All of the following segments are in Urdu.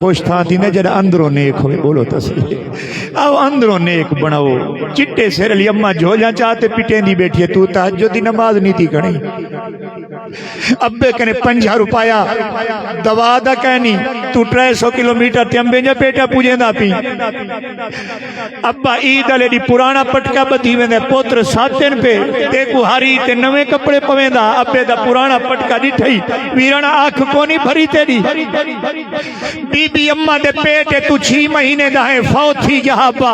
خوش تھا تھی نہ جڑا اندروں نیک ہوئے بولو تو صحیح او اندروں نیک بناو چٹے سر علی اماں جھولیاں چاہتے پٹیں دی بیٹھی ہے تو تہجد دی نماز نہیں تھی کھڑی ابے کنے 50 روپایا دوا دا کہنی تو 300 کلومیٹر تے امبے جا پیٹا پوجیں دا پی ابا عید علی دی پرانا پٹکا بدھی ویندے پوتر ساتن پہ تے کو ہاری تے نویں کپڑے پویندا ابے دا پرانا پٹکا ڈٹھئی ویرنا آنکھ کونی بھری تیری بی بی اماں دے پیٹے تو 6 مہینے دا ہے فوت تھی گیا ابا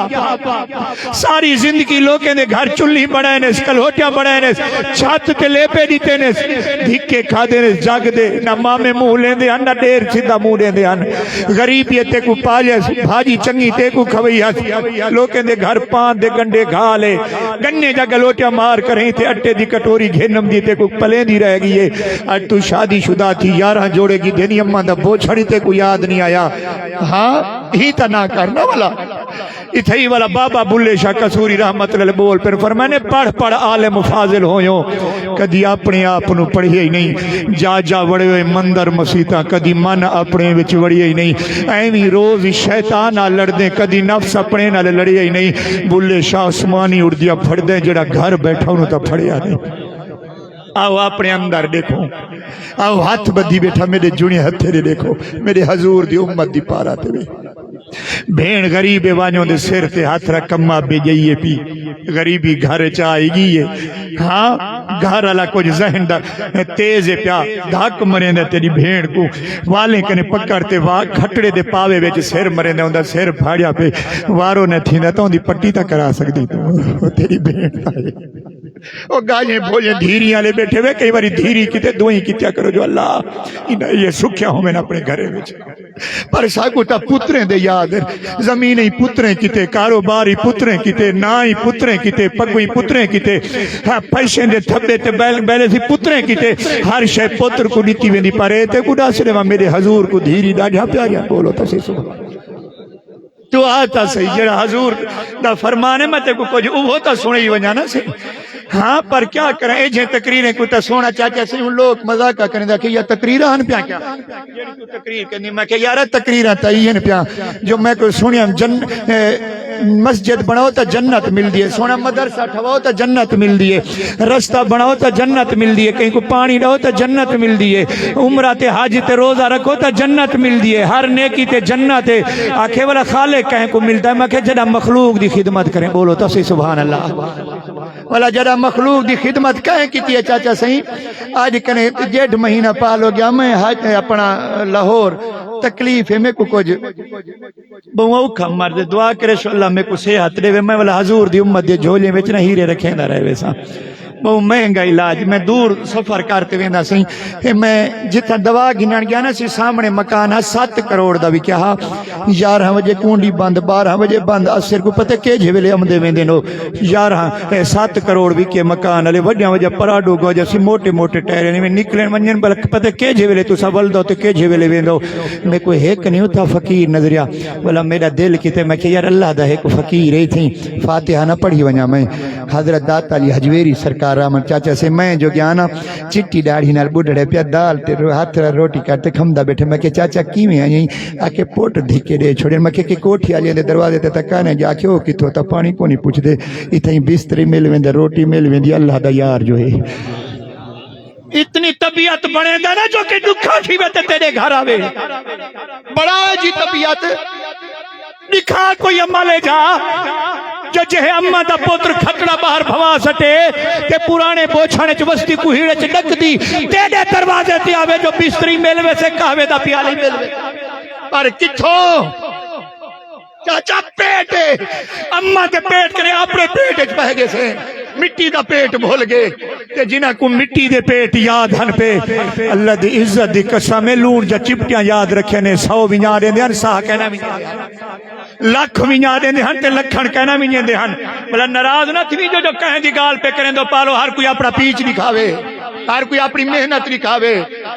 ساری زندگی لوگیں دے گھر چلی بڑھائے نے کلوٹیاں بڑھائے نے چھت تے لے پہ دیتے نے دھکے کھا دے نے جاگ دے نہ ماں میں منہ لیں دے نہ دیر سیدھا منہ لیں دے غریب یہ تے کو پالے بھاجی چنگی تے کو کھوئی لوگیں دے گھر پان دے گنڈے گھا لے گنے جا گلوٹیاں مار کریں تے اٹے دی کٹوری گھنم دی تے کو پلیں دی رہ گئی ہے اج تو شادی شدہ تھی 11 جوڑے گی دینی اماں دا بوچھڑی تے کو یاد نہیں آیا ہاں ہی تا نہ کرنا والا اتھائی والا بابا بلے شاہ کسوری رحمت اللہ بول پر فرمانے پڑھ عالم فاضل ہویوں کدی اپنے آپنو پڑھی ہی نہیں جا وڑے ہوئے مندر مسیطہ کدی من اپنے وچ وڑی ہی نہیں ایویں روز شیطان نہ لڑ دیں کدی نفس اپنے نہ لڑی ہی نہیں بلے شاہ عثمانی اردیا پھڑ دیں جڑا گھر بیٹھا انہوں تا پھڑیا نہیں آؤ اپنے اندر دیکھو آؤ ہاتھ بدھی بیٹھا میرے جنی ہتھے دیکھو میرے حضور دی امت دی پارا تے بھین غریب وانیوں دے سر تے ہاتھ رکھما بے جائیے پی غریبی گھر چاہی گی ہے ہاں گھر اللہ کچھ ذہن دا تیز پیا دھاک مریں دے تیری بھین کو والے کنے پکڑتے کھٹڑے دے پاوے ویچ سر مریں دے اندر سر بھاڑیا پہ وارو نے تھی تو ان دی پٹی تا کرا سکتی تو تیری بھین آئے وہ گاجیں بھولیں دھیریاں لے بیٹھے ہوئے کئی باری دھیری کتے دوئیں کتیا کرو جو اللہ یہ سکھیا ہوں میں اپنے گھرے وچ پر ساکو تا پتریں دے یاد زمینیں پتریں کتے کاروباری پتریں کتے نائی پتریں کتے پگوئی پتریں کتے پیشیں دے تھبے تے بیلے سی پتریں کتے ہر شے پتر کو نیتی ویندی پارے تے کو ڈاسرے وہاں میرے حضور کو دھیری دا جہاں پیاریا بولو تا سی سبحان تو آتا سی جڑا حضور دا فرمانے میں تے کو کچھ وہ تا سنے ہی ونجانا سی ہاں پر کیا کریں ایجھیں تقریریں کو تا سونا چاچا سی ان لوگ مذاقہ کریں دا کہ یہ تقریرہ ہن پیا کیا جیڑی تو تقریر کرنی میں کہ یارہ تقریرہ تا ہی ہن پیا جو میں کوئی سنیا مسجد بناؤ تا جنت مل دیئے سونا مدرسہ ٹھواؤ تا جنت مل دیئے رستہ بناؤ تا جنت مل دیئے کہیں کو پانی ڈاؤ تا جنت مل دیئے عمرہ تے حاج تے روزہ رکھو تا جنت مل دیئے ہر نیکی تے جنت تے آنکھیں والا خالق کہیں کو ملتا ہے میں کہ جڑا مخلوق دی خدمت کریں بولو تو سی سبحان اللہ والا جڑا مخلوق دی خدمت کہیں کیتی ہے چاچا صحیح آج کنے 1.5 مہینہ پال ہو گیا میں اپنا لاہور تکلیف ہے میں کو کچھ بہت کم مرد دعا کرے شو اللہ میں کو صحت دے میں والا حضور دی امت دے جھولے وچ نہ ہیرے رکھیں نہ رہے ویسا بہت مہنگا علاج میں دور سفر کرتے ویندا سی میں جتھا دوا گھنن گیا نا سی سامنے مکان 7 کروڑ دا بھی کیا 11 بجے کونڈی بند 12 بجے بند اثر کو پتہ کہ جے ویلے آمدے ویندے نو 7 کروڑ بھی کے مکان والے وڈیاں وجہ پراڈو گو جے موٹے موٹے ٹائر میں نکلن ونجن بلک پتہ کہ جے ویلے تسا ولدو تے کہ جے ویلے ویندو میں کوئی ایک نہیں ہوتا فقیر نظریا بولا میرا دل کیتے میں کہ یار اللہ دا ایک فقیر ہی تھی فاتحہ نہ پڑھی ونجا میں حضرت داتا علی حجویری سرکار رحمت چاچا سے میں جو گیا نا چٹی داڑھی نال بڈھڑے پیا دال تے ہاتھ روٹی کرتے کھمدا بیٹھے میں کہ چاچا کیویں آئی آ کے پوٹ دھکے دے چھوڑے میں کہ کوٹھی والے دے دروازے تے تکانے جا کے او کتھوں تا پانی کونی پوچھ دے ایتھے بستری مل ویندے روٹی مل ویندی اللہ دا یار جو ہے اتنی طبیعت بنے دا نا جو کہ دکھا تھی تے تیرے گھر آوے بڑا جی طبیعت دکھا کوئی اماں لے جا جو جہے اماں دا پوتر کھٹڑا باہر بھوا سٹے کہ پرانے بوچھانے چ وستی کو ہیڑے چ ڈک دی تیرے دروازے تے آوے جو بستری ملوے سے کہوے دا پیالے ملوے پر کتھوں چاچا پیٹ اماں تے پیٹ کنے اپنے پیٹ وچ بہ گئے سے مٹی دا پیٹ بھول گئے تے جنہاں کو مٹی دے پیٹ یاد ہن پہ اللہ دی عزت دی قسم لون جا چپٹیاں یاد رکھے نے 100 ونجا دے ہن سا کہنا بھی لاکھ ونجا دے ہن تے لکھن کہنا بھی دے ہن بلا ناراض نہ تھی جو کہیں دی گال پہ کریں دو پالو ہر کوئی اپنا پیچ نہیں کھاوے ہر کوئی اپنی محنت نہیں کھاوے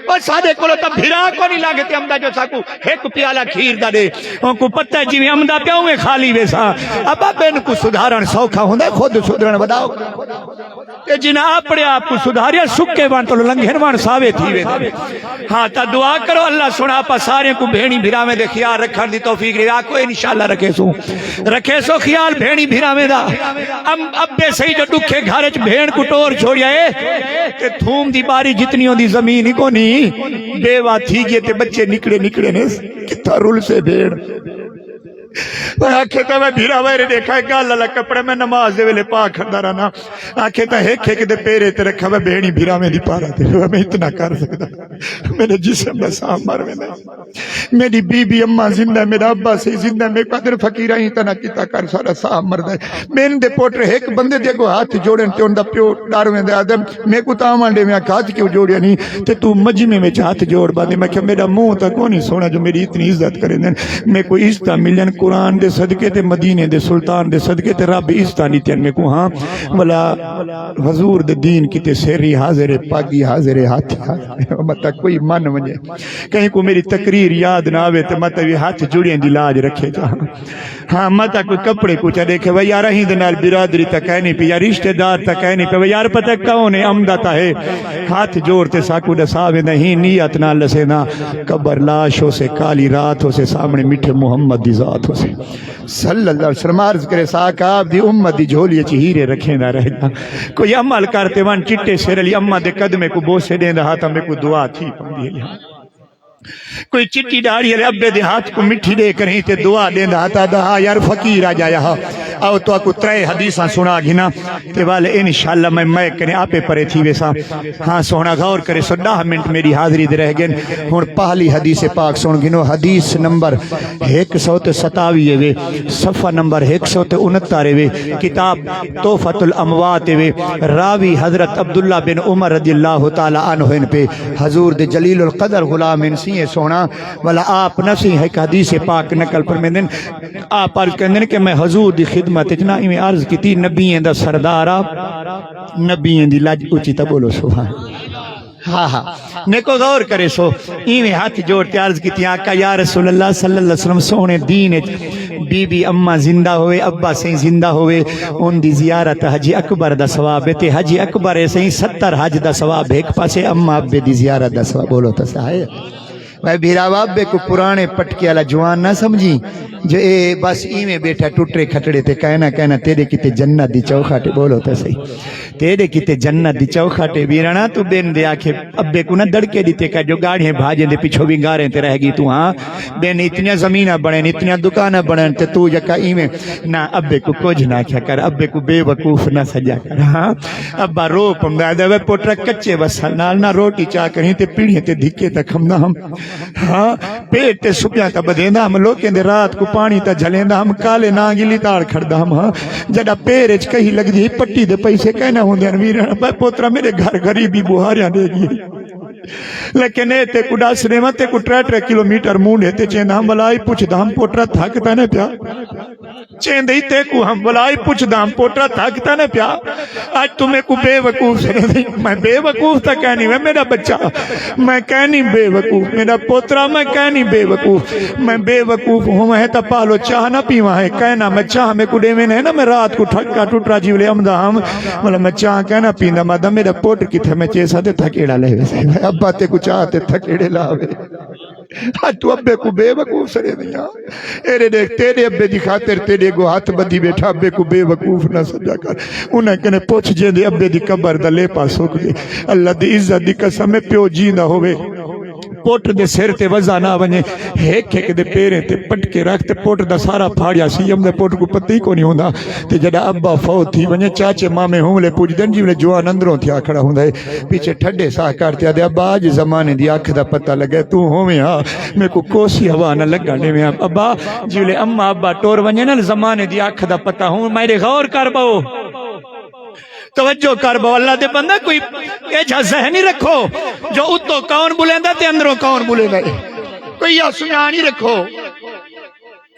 اور سادے کولو تا بھرا کو نہیں لاگے امدا جو ساکو ایک پیالہ کھیر دا دے ان کو پتہ ہے جی امدا پیاؤں میں خالی ویسا ابا بین کو سدھارن سوکھا ہوندہ خود سدھرن بداؤ کہ جنہ اپنے آپ کو سدھاریا سکے وان تو لنگھن وان ساوے تھی وے دے ہاں تا دعا کرو اللہ سنا پا سارے کو بھینی بھرا میں دے خیال رکھن دی توفیق رہا کو انشاءاللہ رکھے سو خیال بھینی بھرا میں دا اب بے صحیح جو ڈکھے گھارچ بھین کو ٹور چھوڑیا ہے کہ تھوم دی باری جتنی ہوں دی زمین ہی کو نہیں بیوہ تھی گئے تے بچے نکڑے نے کتا رول سے بھیڑ میں آنکھیں تا میں بھیرا ویرے دیکھا ہے گال اللہ کپڑے میں نماز دے ویلے پاک کھڑا رہنا آنکھیں تا ایک دے پیرے تے رکھا میں بہنی بھیرا میں دی پارا تے میں اتنا کر سکتا میرے جسم میں سام مر میں میری بی بی اممہ زندہ میرا ابا سے زندہ میں قدر فقیرہ ہی تنا کیتا کر سارا سام مر دے میں دے پوٹرے ایک بندے دے کو ہاتھ جوڑن تے ان دا پیو ڈار میں دے آدم میں کو تامانڈے میں ہاتھ کیوں جوڑیا نہیں تے تو مجمع میں ہاتھ جوڑ باندے میں کہ میرا منہ تا کونی سونا جو میری اتنی عزت کرے میں کو عزت ملن قرآن دے صدقے تے مدینے دے سلطان دے صدقے تے رب عزتانی تین میں کو ہاں ولا حضور دے دین کی تے سیری حاضر پاگی حاضر ہاتھ مطا کوئی من ونجے کہیں کو میری تقریر یاد نہ آوے تے مطا بھی ہاتھ جڑیں دی لاج رکھے جا ہاں مطا کوئی کپڑے کچھ دیکھے وی یار ہی دنال برادری تا کہنی پی یا رشتہ دار تا کہنی پی وی یار پتہ کون ہے عمدہ ہے ہاتھ جوڑتے ساکو دساوے نہیں نیت نہ لسے نہ قبر لاشوں سے کالی راتوں سے سامنے میٹھے محمد دی ذاتوں سے صلی اللہ علیہ وسلم عرض کرے ساکا آپ دی امت دی جھولی چہیرے رکھیں نہ رہنا کوئی عمل کرتے وان چٹے سیر علی امت دے قدمے کو بوسے دیں دا ہاتھا میں کو دعا تھی پندی ہے کوئی چٹی ڈاڑی ہے ابے دے ہاتھ کو مٹھی دے کریں تے دعا دیں دا ہاتھا دا یار فقیر آ جایا ہاں آؤ تو آپ کو ترے حدیثاں سنا گھنا تے والے انشاءاللہ میں کریں آپے پرے تھی ویسا ہاں سونا غور کرے سو 10 منٹ میری حاضری دے رہ گئن ہون پہلی حدیث پاک سن گھنو حدیث نمبر 127 وے صفحہ نمبر 169 وے کتاب توفت الاموات وے راوی حضرت عبداللہ بن عمر رضی اللہ تعالی عنہ پہ حضور دے جلیل القدر غلام انسی سونا والا آپ نفسی ہے کہ حدیث پاک نقل پر میں دن آپ عرض کہندن کہ میں حضور دی خدمت اتنا میں عرض کی تھی نبیین دا سردارا نبیین دی لاج اچھی تا بولو سبحان ہاں ہاں نیکو غور کرے سو ایویں ہاتھ جوڑتے عرض کی تھی آقا یا رسول اللہ صلی اللہ علیہ وسلم سونے دین بی بی اممہ زندہ ہوئے ابا سے زندہ ہوئے ان دی زیارت حجی اکبر دا ثواب تے حجی اکبر ایسے 70 حج دا ثواب ایک پاسے اممہ ابے دی زیارت دا ثواب بولو تا سہائے میں بھیرا بابے کو پرانے پٹکے والا جوان نہ سمجھی جو اے بس ایویں بیٹھا ٹوٹرے کھٹڑے تے کہنا تیرے کتے جنت دی چوکھاٹے بولو تے صحیح تیرے کتے جنت دی چوکھاٹے بیرانا تو بین دے آکھے ابے کو نہ دڑکے دیتے کہ جو گاڑیاں بھاجیں دے پیچھو بھی گاریں تے رہ گی تو ہاں بین اتنی زمینہ بڑھیں اتنی دکانہ بڑھیں تے تو جکا ایویں نہ ابے کو کچھ نہ کیا کر ابے کو بے وقوف نہ سجا کر ہاں ابا رو پمدہ دے وے پوٹرا کچے وصل نال نہ روٹی چاہ کریں تے پیڑھیں تے دھکے تک ہم نہ ہم ہاں پیٹ تے سپیاں تا بدیندہ ہم لوگیں دے رات کو پانی تا جھلیندہ ہم کالے نانگی لیتاڑ کھڑدہ ہم ہاں جڑا پیرج کہیں لگ دی پٹی دے پیسے کہنا ہوں دے انویرہ پوترا میرے گھر غریبی بہاریاں دے گی لیکن ایتے کو ڈاس ریمتے کو 3 کلومیٹر مونڈے تے چیندہ ہم بلائی پوچھ دا ہم پوٹرا تھاکتا نے پیا چیندہ ہی تے کو ہم بلائی پوچھ دا ہم پوٹرا تھاکتا نے پیا آج تمہیں کو بے وقوف سے نہیں میں بے وقوف تا کہنی میں میرا بچہ میں کہنی بے وقوف میرا پوترا میں کہنی بے وقوف میں بے وقوف ہوں میں تا پالو چاہ نہ پیواں ہے کہنا میں چاہ میں کو ڈے میں ہے نا میں رات کو ٹھکا ٹوٹرا جیولے امدہ ہم مطلب میں چاہ کہنا پیندہ مادہ میرا پوٹر کی تھے میں چیسا دے تھکیڑا لے ویسے ابا تے کچھ آتے تھکیڑے لاوے آج تو ابے کو بے وقوف سرے دیا ایرے دیکھ تیرے ابے دی خاطر تیرے گو ہاتھ بدی بیٹھا ابے کو بے وقوف نہ سجا کر انہیں کہنے پوچھ جے دے ابے دی قبر دا لے پاس ہو گئے اللہ دی عزت دی قسم میں پیو جیندہ ہوئے پوٹر دے سیر تے وزا نہ بنے ایک دے پیرے تے پٹکے رکھتے پوٹر دا سارا پھاڑیا سی ہم دے پوٹر کو پتہ ہی کو نہیں ہوندہ تے جڑا ابا فوت تھی بنے چاچے مامے ہوں لے پوچھ دن جیولے جوان اندروں تھی آکھڑا ہوندہ ہے پیچھے ٹھڈے ساہ کرتے آدھے ابا آج زمانے دی آنکھ دا پتہ لگے تو ہوئے ہاں میں کو کوسی ہوا نہ لگا لے میں ابا جیولے اما ابا ٹور بنے نا زمانے دی آنکھ دا پتہ ہوں میرے غور کر باؤ توجہ کر باؤ اللہ دے بندہ کوئی ایجا ذہنی رکھو جو اتو کون بولیں دا تے اندروں کون بولیں دا کوئی یا سنیانی رکھو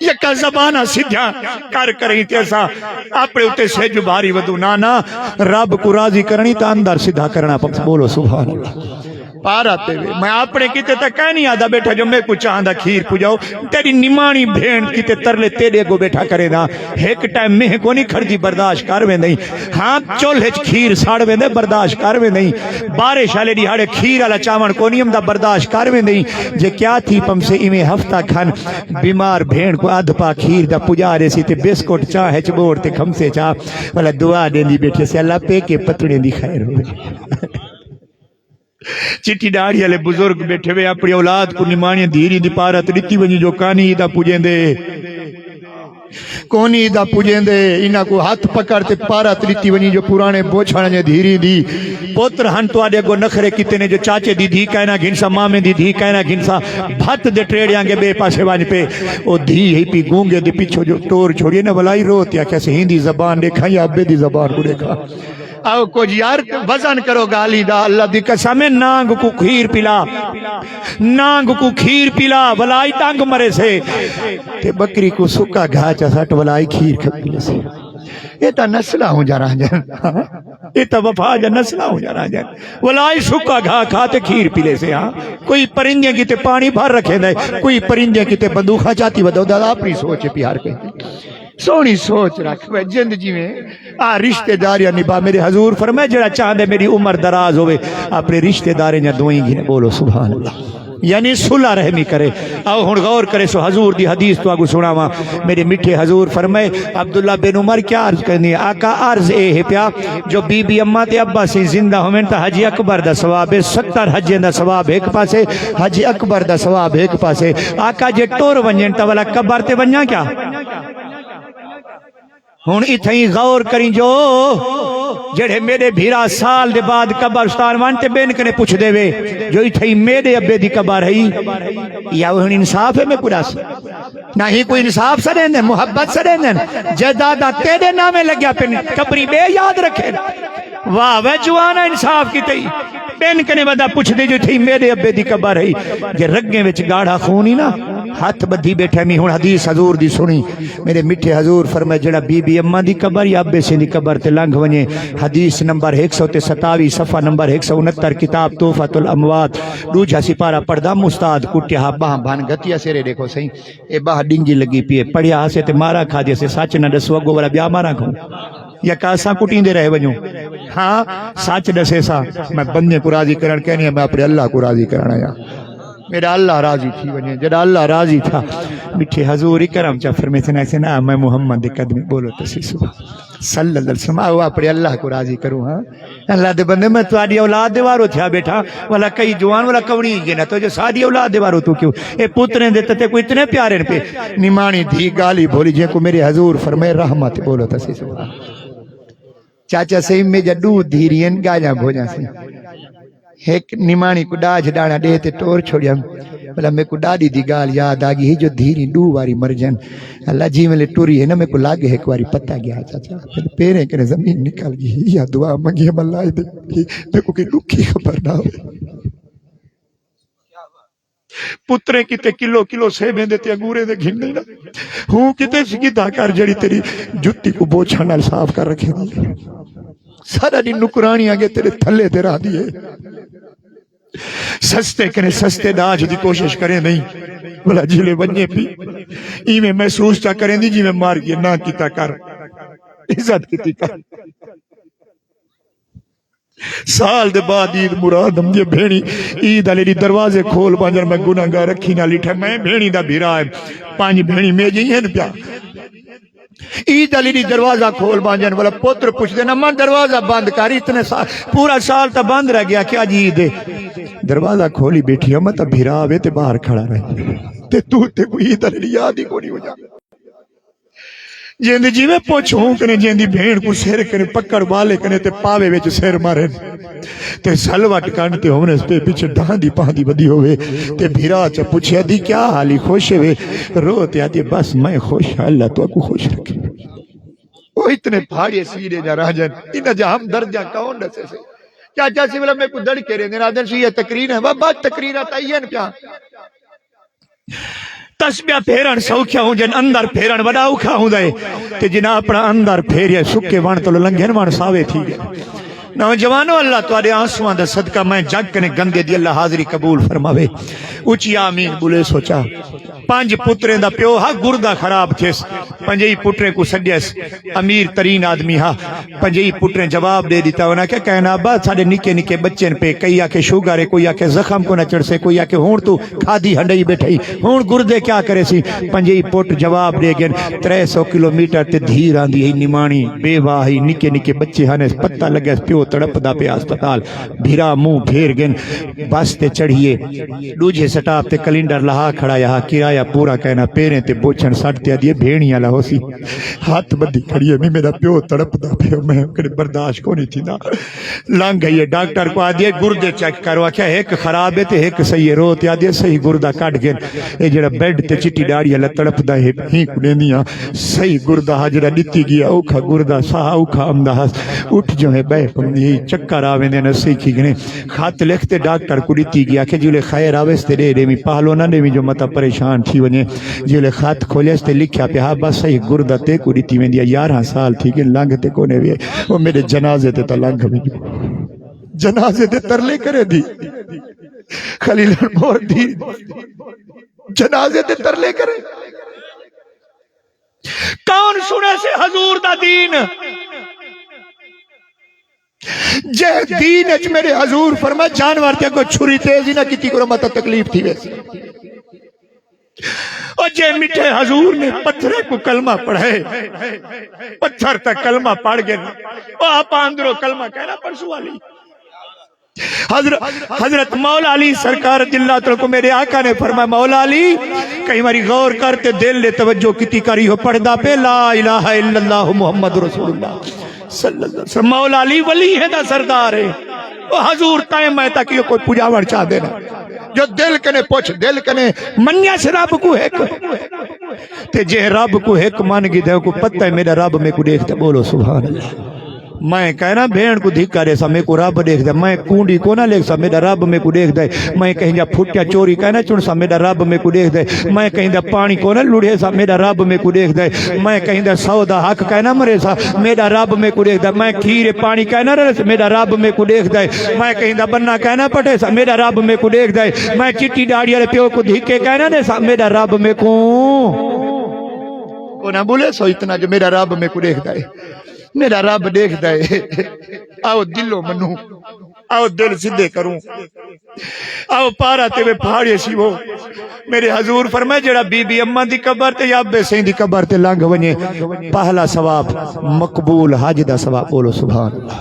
یکا زبانہ سدھیاں کر کریں تیسا اپنے اتے سے جو باری ودو نانا رب کو راضی کرنی تا اندر سدھا کرنا بولو سبحان اللہ پارا تے وے میں اپنے کیتے تک کہہ نہیں آدھا بیٹھا جو میں کو چاہندہ کھیر پجاؤ تیری نمانی بھین کیتے ترلے تیرے کو بیٹھا کرے دا ایک ٹائم میں کو نہیں کھڑتی برداشت کر وے نہیں ہاں چولہے کھیر ساڑ وے نہیں برداشت کر وے نہیں بارش والے دی ہاڑے کھیر والا چاون کو نہیں ہمدا برداشت کر وے نہیں جے کیا تھی پم سے ایویں ہفتہ کھن بیمار بھین کو ادھ پا کھیر دا پجا رہے سی تے بسکٹ چاہ ہچ بور تے کھمسے چاہ والا دعا دیندی بیٹھے سے اللہ پہ کے پتڑے دی خیر ہوئے چٹی ڈاڑی والے بزرگ بیٹھے ہوئے اپنی اولاد کو نمانی دھیری دی پارت ڈتی ونجی جو کانی دا پوجیں دے کونی دا پوجیں دے انہاں کو ہاتھ پکڑتے پارت ڈتی ونجی جو پرانے بوچھانے جے دھیری دی پوتر ہن تو آدھے کو نخرے کیتے نے جو چاچے دی دھی کہنا گھنسا مامے دی دھی کہنا گھنسا بھت دے ٹریڑیاں گے بے پاسے وانج پہ او دھی ہی پی گونگے دے پیچھو جو ٹور چھوڑیے نا بلائی روتیا کیسے ہندی زبان دیکھا یا ابے دی زبان کو دیکھا آو کچھ یار وزن کرو گالی دا اللہ دی قسم نانگ کو کھیر پلا نانگ کو کھیر پلا ولائی ٹانگ مرے سے تے بکری کو سکا گھاچا سٹ ولائی کھیر کھپلے سے یہ تا نسلہ ہوں جا رہا جان یہ تا وفا جا نسلہ ہوں جا رہا جان ولائی سکا گھا کھاتے کھیر پلے سے ہاں کوئی پرندیاں کی تے پانی بھر رکھے دے کوئی پرندیاں کی تے بندوخہ چاہتی ودو دادا اپنی سوچے پیار کہتے سونی سوچ رکھ میں زندگی میں رشتے داریاں نبا میرے حضور فرمائے جڑا چاہندے میری عمر دراز ہوئے اپنے رشتے دارے جا دوئیں گی بولو سبحان اللہ یعنی صلح رحمی کرے آؤ ہن غور کرے سو حضور دی حدیث تو آگو سناواں میرے میٹھے حضور فرمائے عبداللہ بن عمر کیا عرض کرنی ہے آقا عرض اے ہے پیا جو بی بی اماں تے ابا سے زندہ ہوئیں تا حج اکبر دا ثواب ہے 70 حجیں دا ثواب ایک پاسے حج اکبر دا ثواب ایک پاسے آقا جے ٹور ونجن تا والا قبر تے ونجا کیا ہون اتھائی غور کریں جو جڑے میرے بھیرا سال دے بعد قبرستان وانتے بین کنے پوچھ دے وے جو اتھائی میرے ابے دی قبر ہے یا وہ انصاف ہے میں پورا سے نہ ہی کوئی انصاف سرین دیں محبت سرین دیں جدادہ تیرے نامے لگیا پہ قبری بے یاد رکھے واہ وے جوانا انصاف کی تئی بین کنے ودا پوچھ دے جو تھی میرے ابے دی قبر ہے جے رگیں وچ گاڑھا خونی نا ہاتھ بدھی بیٹھے میں ہوں حدیث حضور دی سنی میرے میٹھے حضور فرمائے جڑا بی بی اماں دی قبر یا ابے سے دی قبر تے لنگھ ونجے حدیث نمبر 127 صفحہ نمبر 169 کتاب تحفۃ الاموات دوجا سپارہ پڑھدا مستاد کٹیا باہ بھان گتیا سرے دیکھو صحیح اے باہ ڈنگی لگی پیے پڑھیا ہاسے تے مارا کھا دے سے سچ نہ دسو اگو والا بیا مارا کھوں یا کاساں کٹیندے رہے ونجو ہاں سچ دسے سا میں بندے کو راضی کرن کہنی ہے میں اپنے اللہ کو راضی کرنا یا میرا اللہ راضی تھی ونجے جڑا اللہ راضی تھا میٹھے حضور کرم چا فرمیتے نا ایسے نا میں محمد دے قدمی بولو تسی صلی اللہ علیہ وسلم آؤ اپنے اللہ کو راضی کروں ہاں اللہ دے بندے میں تو آدھی اولاد دے وارو تھیا بیٹھا والا کئی جوان والا کونی گئے نا تو جو سادی اولاد دے وارو تو کیوں اے پوتریں دیتے تے کوئی اتنے پیارے پہ نمانی دھی گالی بولی جے کو میرے حضور فرمائے رحمت بولو تسی چاچا سے میں جدو دھیرین گاجاں بھوجاں سے ایک نمانی کو ڈاج ڈانا دے تے ٹور چھوڑیا بلا میں کو ڈاڈی دی گال یاد آگی ہے جو دھیری ڈو واری مر جن اللہ جی میں لے ٹوری ہے نا میں کو لاگے ایک واری پتہ گیا چاچا پھر پیریں کرے زمین نکل گئی یا دعا منگی ہم اللہ دے میں کو کہ لکھی خبر نہ ہوئے پترے کتے کلو کلو سیبیں دیتے انگورے دے گھن نہیں نا ہوں کتے سکیدہ کر جڑی تیری جتی کو بوچھا نال صاف کر رکھے دی سارا دی نکرانی آگے تیرے تھلے تیرا دیئے سستے کریں سستے داج دی کوشش کریں نہیں بلا جلے بنجے پی ایمیں محسوس چا کریں دی جی میں مار گیا نہ کیتا کر عزت کیتی کر سال دے بعد عید مراد ہم دی بھیڑی عید علی دروازے کھول پانجر میں گناہ گاہ رکھی نہ لیٹھا میں بھیڑی دا بھیرا ہے پانچ بھیڑی میں جی ہیں پیا عید علی دی دروازہ کھول بانجن والا پوتر پوچھ دینا من دروازہ بند کر اتنے سال پورا سال تا بند رہ گیا کیا جی عید دروازہ کھولی بیٹھی ہم تا بھیرا آوے تے باہر کھڑا رہے تے کوئی عید علی یاد ہی کو نہیں ہو جا جیندی جی میں پوچھوں کنے جیندی بھیڑ کو سیر کنے پکڑ والے کنے تے پاوے ویچ سیر مارے تے سلوٹ کانتے ہونے اس پہ پیچھے ڈاندی پاندی بدی ہوئے تے بھیرا چا پوچھے دی کیا حالی خوش ہوئے روتے آتی بس میں خوش اللہ تو کو خوش رکھے وہ اتنے پھاڑے سیرے جا رہ جن انہا جا ہم درجہ کون رسے سے کیا جیسے ملا میں کو دڑ کے رہے دینا دن سے یہ تقریر ہے وہ بات تقریر آتا ہی ہے پیا تسبیہ پھیرن سوکھیا ہوں جن اندر پھیرن وڈا اوکھا ہوں دے تے جنا اپنا اندر پھیریا سکے وان تو لنگھن وان ساوے تھی گئے نوجوانوں اللہ تواڈے آنسواں دا صدقہ میں جگ کنے گندے دی اللہ حاضری قبول فرماوے اچھی آمین بولے سوچا پانچ پتریں دا پیو ہا گردہ خراب تھیس پنجئی پتریں کو سڈیس امیر ترین آدمی ہا پنجئی پتریں جواب دے دیتا ہونا کہ کہنا ابا ساڑے نکے نکے بچے پہ کئی آکے شوگر ہے کوئی آکے زخم کو نہ چڑھ سے کوئی آکے ہون تو کھادی ہنڈائی بیٹھائی ہون گردے کیا کرے سی پنجئی پوٹ جواب دے گئن 300 کلومیٹر تے دھیر آندی ہے نمانی بے واہی نکے نکے بچے ہانے پتہ لگے پیو تڑپ دا پہ اسپتال بھیرا منہ پھیر گئن بس تے چڑھیے دوجھے سٹاپ تے کلنڈر لہا کھڑا یہاں کرایہ پورا کہنا پیریں تے بوچھن سٹ تے دیے بھیڑیاں لہو سی ہاتھ بدی کھڑی ہے میرا پیو تڑپ دا پہ میں کڑے برداشت کو نہیں تھی نا لنگ گئی ہے ڈاکٹر کو آدھے گردے چیک کروا کیا ایک خراب ہے تے ایک صحیح رو تے آدھے صحیح گردہ کٹ گئن اے جڑا بیڈ تے چٹی ڈاڑی ہے تڑپ دا ہے ہی کڑے دیاں صحیح گردہ جڑا دتی گیا اوکھا گردہ ساہ اوکھا امدہ اٹھ جو ہے بے یہی چکر آویں دے نسی کی گنے خط لکھتے ڈاکٹر کو دتی گیا کہ جولے خیر آوستے دے دے می پہلو نہ دے می جو متا پریشان تھی ونے جولے خط کھولیستے لکھیا پہ ہاں بس صحیح گردہ تے کو دتی ویں دیا 11 سال تھی کہ لنگ تے کونے بھی وہ میرے جنازے تے تا لنگ بھی جنازے تے ترلے کرے دی خلیل مور دی جنازے تے ترلے کرے کون سنے سے حضور دا دین جے دین اچ میرے حضور فرما جانور تے کو چھری تیزی نہ کیتی کرو متا تکلیف تھی ویسے اور جے میٹھے حضور نے پتھرے کو کلمہ پڑھے پتھر تک کلمہ پڑھ گئے اور آپ اندروں کلمہ کہنا پرسو والی حضرت مولا علی سرکار اللہ تعالیٰ کو میرے آقا نے فرمایا مولا علی کئی ماری غور کرتے دل لے توجہ کتی کری ہو پڑھ دا پہ لا الہ الا اللہ محمد رسول اللہ صلی اللہ علیہ وسلم مولا علی ولی ہے دا سردار ہے وہ حضور تائم ہے تاکہ کوئی پجاور چاہ دینا جو دل کنے پوچھ دل کنے منیا سے رب کو ایک تے جے رب کو ایک مان گی دے کو پتہ ہے میرا رب میں کو دیکھتا بولو سبحان اللہ میں کہنا بھیڑ کو دھکا رہے سا میں کو رب دیکھ دے میں کونڈی کو نہ لے سا میرا رب میں کو دیکھ دے میں کہیں جا پھٹیا چوری کہنا چن سا میرا رب میں کو دیکھ دے میں کہیں دا پانی کو نہ لڑے سا میرا رب میں کو دیکھ دے میں کہیں دا سودا حق کہنا مرے سا میرا رب میں کو دیکھ دے میں کھیر پانی کہنا رہے سا میرا رب میں کو دیکھ دے میں کہیں دا بننا کہنا پٹے سا میرا رب میں کو دیکھ دے میں چٹی ڈاڑی والے پیو کو دھکے کہنا دے سا میرا رب میں کو نہ بولے سو اتنا جو میرا رب میں کو دیکھ دے میرا رب دیکھ دے آؤ دلو منو آؤ دل سدھے کروں آؤ پارا تے پہاڑے سی وہ میرے حضور فرمائے جڑا بی بی اماں دی قبر تے یا بے سین دی قبر تے لنگ ونجے پہلا ثواب مقبول حج دا ثواب بولو سبحان اللہ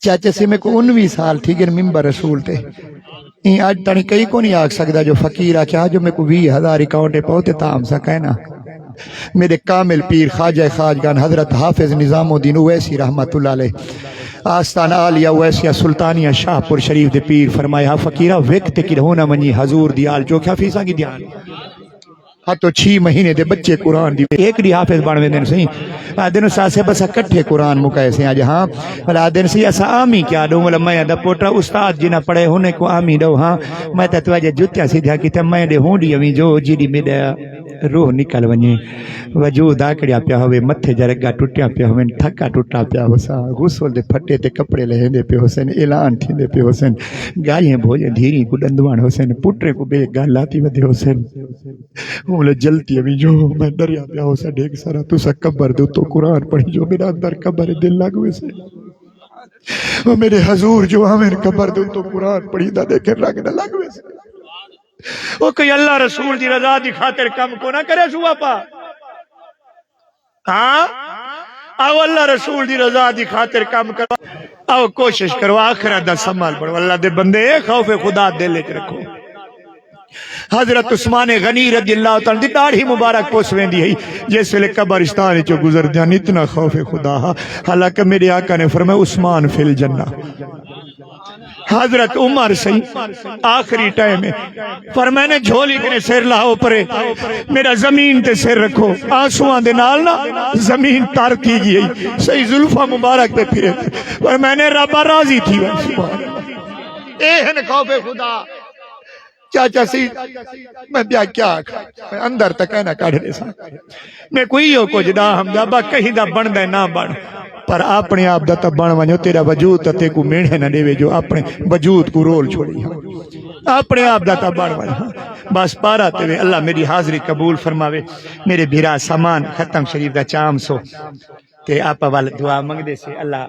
چاچے سے میں کو 19 سال تھی گر ممبر رسول تے این آج تانی کئی کو نہیں آگ سکتا جو فقیر آکھا جو میں کو 20,000 اکاؤنٹے پہوتے تام سا کہنا میرے کامل پیر خواجہ خواجگان حضرت حافظ نظام الدین اویسی رحمت اللہ علیہ آستان عالیہ اویسیہ سلطانیہ شاہ پور شریف دے پیر فرمایا فقیرہ وقت کی ہونا منی حضور دیال جو کیا فیسا کی دیال ہاں تو 6 مہینے دے بچے قرآن دی ایک دی حافظ بانوے دن سی دن ساسے بسا کٹھے قرآن مکائے سے آج ہاں بلا دن سی ایسا آمی کیا دوں ملا میں دا پوٹا استاد جنہ پڑھے ہونے کو آمی دو ہاں میں تا تواجہ جتیا سی دیا کی تا میں دے ہوں دی امی جو جیدی میں دے روح نکل ونجے وجود آکڑیا پیا ہوئے متھے جرگا ٹوٹیا پیا ہوئے تھکا ٹوٹا پیا ہوسا غسل دے پھٹے تے کپڑے لہن دے پہ حسین اعلان تھی دے پہ حسین گائیں بھوجے دھیری کو دندوان حسین پٹرے کو بے گال لاتی ودے حسین مولے جلتی ابھی جو میں دریا پیا حسین دیکھ سارا تو سا قبر دو تو قرآن پڑھی جو میرا اندر قبر دل لگوے سے وہ میرے حضور جو ہمیں قبر دو تو قرآن پڑھی دا دیکھے رکھ دا لگوے سے وہ کوئی اللہ رسول دی رضا دی خاطر کم کو نہ کرے سوا پا ہاں آو اللہ رسول دی رضا دی خاطر کم کرو آو کوشش کرو آخرت دا سنبھال پڑو اللہ دے بندے خوف خدا دل لے کے رکھو حضرت عثمان غنی رضی اللہ تعالیٰ دی داڑھی مبارک پوسویں دی ہے جس ویلے قبرستان چو گزر جان اتنا خوف خدا حالانکہ میرے آقا نے فرمایا عثمان فی الجنہ حضرت عمر سی آخری ٹائم ہے فرمائے نے جھولی کے سر لاؤ پرے میرا زمین تے سر رکھو آنسوان دے نال نا زمین تار کی گئی صحیح ظلفہ مبارک تے پھرے فرمائے نے ربا راضی تھی اے خوف خدا چاچا سی میں بیا کیا میں اندر تک ہے نا کاڑھنے سا میں کوئی ہو کچھ دا ہم دا با کہیں دا بن دے نہ بن پر اپنے آپ دا تا بن ونجو تیرا وجود تا تے کو میڑے نہ دے جو اپنے وجود کو رول چھوڑی اپنے آپ دا تا بن ونجو بس پارا تے اللہ میری حاضری قبول فرماوے میرے بھیرا سامان ختم شریف دا چام سو تے آپا والا دعا منگ دے سے اللہ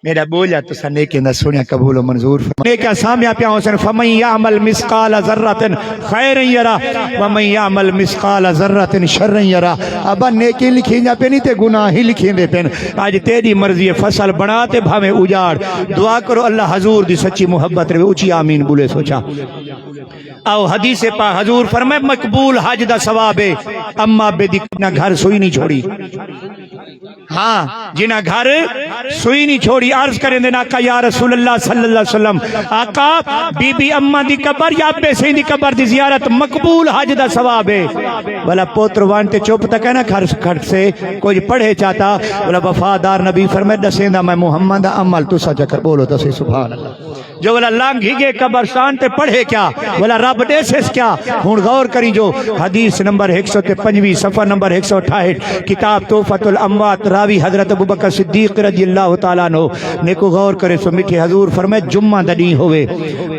میرا بولا تو سا نیکی اندر سنیا قبول و منظور فرما نیکیا سامیا پیا حسن فمن یعمل مسقال ذرۃ خیر یرا ومن یعمل مسقال ذرۃ شر یرا ابا نیکی لکھی جا پہ نہیں تے گناہ ہی لکھی دے پین آج تیری مرضی فصل بنا تے بھاویں اجاڑ دعا کرو اللہ حضور دی سچی محبت رہے اچھی آمین بولے سوچا او حدیث پا حضور فرمائے مقبول حج دا ثواب ہے اما بے دیکھنا گھر سوئی نہیں چھوڑی ہاں جنہ گھر سوئی نہیں چھوڑی عرض کریں دینا آقا یا رسول اللہ صلی اللہ علیہ وسلم آقا بی بی اماں دی قبر یا ابے سین دی قبر دی زیارت مقبول حج دا ثواب ہے بلا پوتر وانتے چوپ تک ہے نا گھر سے کوئی پڑھے چاہتا بلا وفادار نبی فرمائے دسیں دا میں محمد عمل تو سا چکر بولو تو سے سبحان اللہ جو بلا لانگ ہی گے قبرستان تے پڑھے کیا بلا رب دے سے کیا ہون غور کریں جو حدیث نمبر 155 صفحہ نمبر 168 کتاب توفۃ الاموات راوی حضرت ابوبکر صدیق رضی اللہ تعالیٰ عنہ نیکو غور کرے سو میٹھے حضور فرمائے جمعہ دنی ہوئے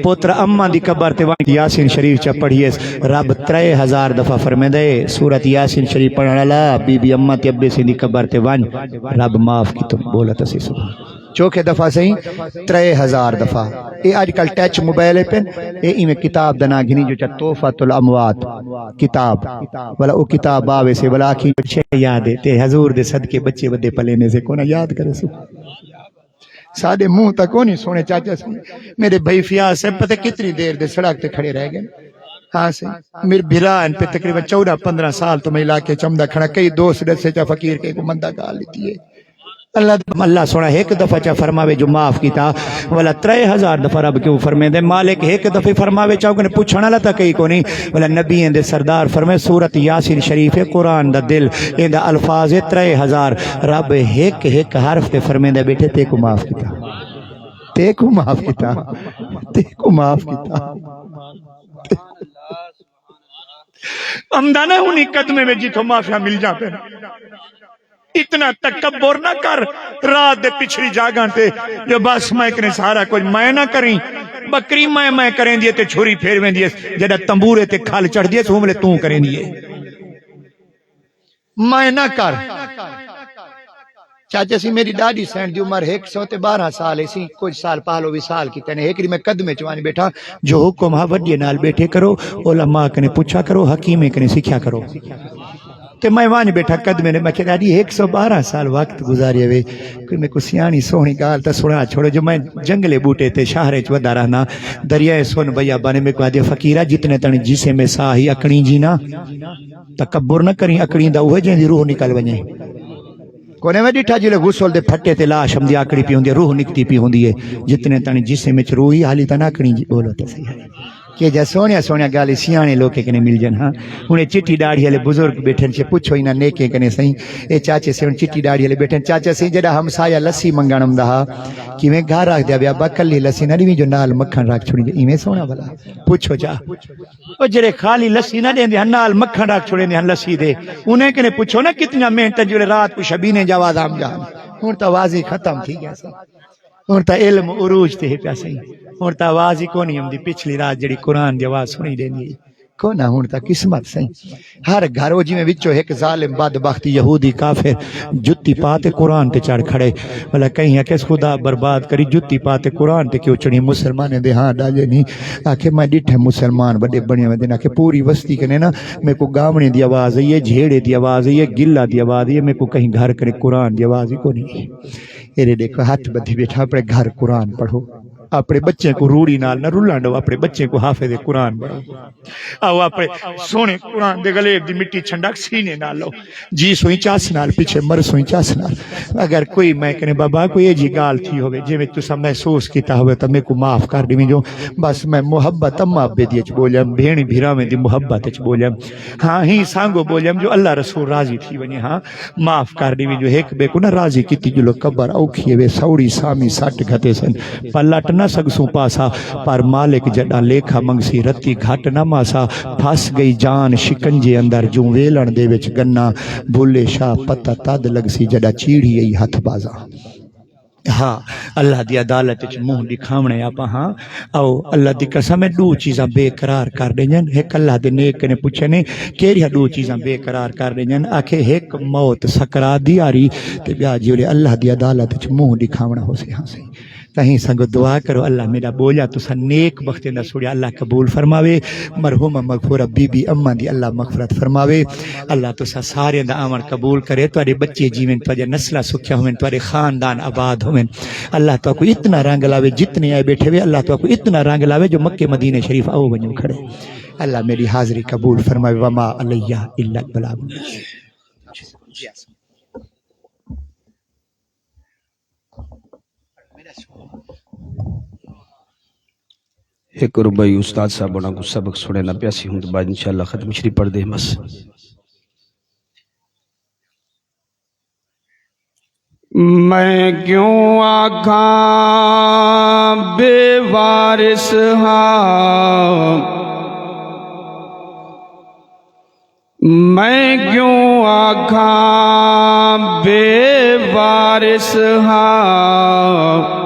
پوتر اماں دی قبر تے وہاں یاسین شریف چا پڑھیے رب 3000 دفعہ فرمائے دے سورت یاسین شریف پڑھنا لا بی بی اماں تے ابے سے دی قبر تے وہاں رب معاف کی تم بولا تسی سبحان چوکے دفعہ صحیح 3000 دفعہ اے آج کل ٹیچ موبائل پہ اے میں کتاب دنا گھنی جو چا توفۃ الاموات کتاب والا او کتاب آوے سے والا آکھی بچے یاد ہے تے حضور دے صدقے بچے ودے پلینے سے کونا یاد کرے سو سادے منہ تک کونی سونے چاچا سونے میرے بھائی فیاض سے پتہ کتنی دیر دے سڑک تے کھڑے رہ گئے ہاں سے میرے بھران پہ تقریباً 14-15 سال تو میں علاقے چمدہ کھڑا کئی دوست سے چا فقیر کے کو مندہ گال لیتی ہے اللہ سونا ایک دفعہ چا فرماوے جو معاف کیتا والا 3000 دفعہ رب کیوں فرمے دے مالک ایک دفعہ فرماوے چاہو کہ پوچھنا لتا کئی کو نہیں والا نبی دے سردار فرمے سورت یاسین شریف قرآن دا دل ان دا الفاظ 3000 رب ایک حرف تے فرمے دے بیٹھے تے کو معاف کیتا تے کو معاف کیتا تے کو معاف کیتا امدانہ انہی قدمے میں جیتو معافیاں مل جاتے ہیں اتنا تکبر نہ کر رات دے پچھلی جاگاں تے جو بس میں کنے سارا کوئی میں نہ کریں بکری میں کریں دیئے تے چھوری پھیر ویں دیئے جڑا تمبورے تے کھال چڑھ دیئے تو ہملے توں کریں دیئے میں نہ کر چاچا سی میری ڈاڈی سینڈ دی عمر 112 سال ہے سی کچھ سال پہلو بھی سال کی تنے ایک میں قدمے چوانی بیٹھا جو حکم ہاں وڈیے نال بیٹھے کرو علماء کنے پوچھا کرو حکیمے کنے سکھیا کرو تے میں وہاں بیٹھا قدمے نے میں کہ ڈاڈی 112 سال وقت گزاری ہوئے کوئی میں کو سیانی سونی گال تا سنا چھوڑے جو میں جنگلے بوٹے تے شہرے چودا رہنا دریائے سون بھیا بانے میں کو آدھے فقیرہ جتنے تنی جسے میں ساہی اکڑی جینا تکبر نہ کریں اکڑی دا ہوئے جن دی روح نکل ونجے کونے میں ڈیٹھا جلے غسل دے پھٹے تے لاش ہم دی آکڑی پی ہوندی ہے روح نکتی پی ہوندی ہے جتنے تنی جسے میں روحی حالی تا نہ اکڑی بولو تے صحیح ہے کہ جا سونیا گالی سیانے لوکے کنے مل جن ہاں انہیں چٹی ڈاڑی والے بزرگ بیٹھن سے پوچھو ہی نہ نیکے کنے سہی اے چاچے سے ان چٹی ڈاڑی والے بیٹھن چاچا سے جڑا ہمسایا لسی منگانم دہا کہ میں گھر رکھ دیا بیا بکلی لسی نہ دی جو نال مکھن رکھ چھوڑی دے ایویں سونا بلا پوچھو جا او جڑے خالی لسی نہ دین دے نال مکھن رکھ چھوڑے دے لسی دے انہیں کنے پوچھو نا کتنا محنت جو رات کو شبینے جواز عام جان ہن تو واضح ختم تھی گیا سی ہن تو علم عروج تے پیا سی ہن تا آواز ہی کونی ہم دی پچھلی رات جڑی قرآن دی آواز سنی دینی کونا ہن تا قسمت سی ہر گھر جی میں وچوں ایک ظالم بدبخت یہودی کافر جتی پاتے قرآن تے چڑھ کھڑے بھلا کہیں ہے کہ خدا برباد کری جتی پاتے قرآن تے کیوں چڑھی مسلمانے دے ہاں ڈالے نہیں آکھے میں ڈٹھے مسلمان بڑے بڑے میں دینا کہ پوری وسطی کنے نا میں کو گامنے دی آواز ہے یہ جھیڑے دی آواز ہے یہ گلہ دی آواز ہے میں کو کہیں گھر کرے قرآن دی آواز ہی کو نہیں اے دیکھو ہاتھ بدھی بیٹھا اپنے گھر قرآن پڑھو اپنے بچے کو روڑی نال نہ رولانڈو اپنے بچے کو حافظ قرآن بڑھو او اپنے سونے قرآن دے گلے دی مٹی چھنڈک سینے نال لو جی سوئی چاس نال پیچھے مر سوئی چاس نال اگر کوئی میں کہنے بابا کوئی یہ جی گال تھی ہوئے جی میں تو سب محسوس کیتا ہوئے تو میں کو معاف کر دی جو بس میں محبت اما بے دیچ بولیم بھینی بھیرا میں دی محبت اچ بولیم ہاں ہی سانگو بولیم جو اللہ رسول راضی تھی ونی ہاں معاف کر دی جو ایک بے کو نہ راضی کیتی جو لوگ قبر اوکھیے وے سوڑی سامی ساٹھ گھتے سن پلٹ نہ سگسوں پاسا پر مالک جڑا لیکھا منگسی رتی گھٹ نہ ماسا پھس گئی جان شکنجے اندر جو ویلن دے وچ گنا بھولے شاہ پتہ تد لگسی جڑا چیڑی ای ہتھ بازا ہاں اللہ دی عدالت وچ منہ دکھاونے آپ ہاں او اللہ دی قسم دو چیزاں بے قرار کر دین ایک اللہ دے نیک نے پوچھے نے کیڑی دو چیزاں بے قرار کر دین آکھے ایک موت سکرات دی آری تے بیا جوڑے اللہ دی عدالت وچ منہ دکھاونا ہو سی ہاں سی تہیں سنگو دعا کرو اللہ میرا بولا تسا نیک بخت دا سوڑیا اللہ قبول فرماوے مرحوم مغفورہ بی بی اماں دی اللہ مغفرت فرماوے اللہ تسا سارے دا آمن قبول کرے تواڈے بچے جیویں تواڈے نسلاں سکھیا ہوئیں تواڈے خاندان آباد ہوئیں اللہ تو کو اتنا رنگ لاوے جتنے آئے بیٹھے ہوئے اللہ تو کو اتنا رنگ لاوے جو مکہ مدینہ شریف آؤ بنو کھڑے اللہ میری حاضری قبول فرمائے وما علیہ الا البلاغ ایک ربائی استاد صاحب بنا کو سبق سنے نہ پیاسی ہوں تو بعد انشاءاللہ ختم شریف پڑھ دے مس میں کیوں آکھاں بے وارث ہاں میں کیوں آکھاں بے وارث ہاں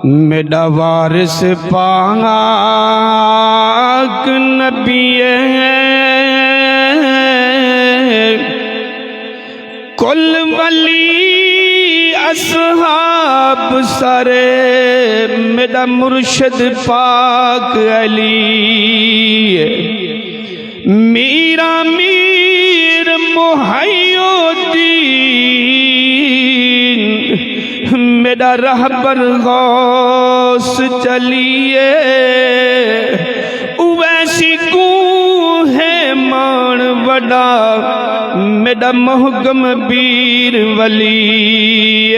میرا وارث پاک نبی کل ولی اصحاب سارے میرا مرشد پاک علی میرا میر محی الدین میرا رہبر غوث چلیے ویسی کو ہے مان وڈا میرا محکم بیر ولی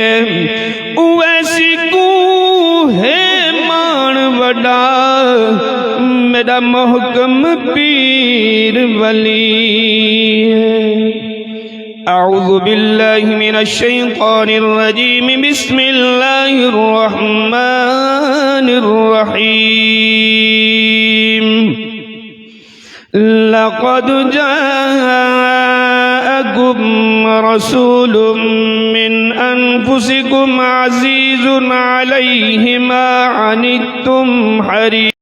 ویسی کو ہے مان وڈا میرا محکم بیر ولی اعوذ باللہ من الشیطان الرجیم بسم اللہ الرحمن الرحیم لقد جاءكم رسول من انفسكم عزیز علیہ ما عنتم حریص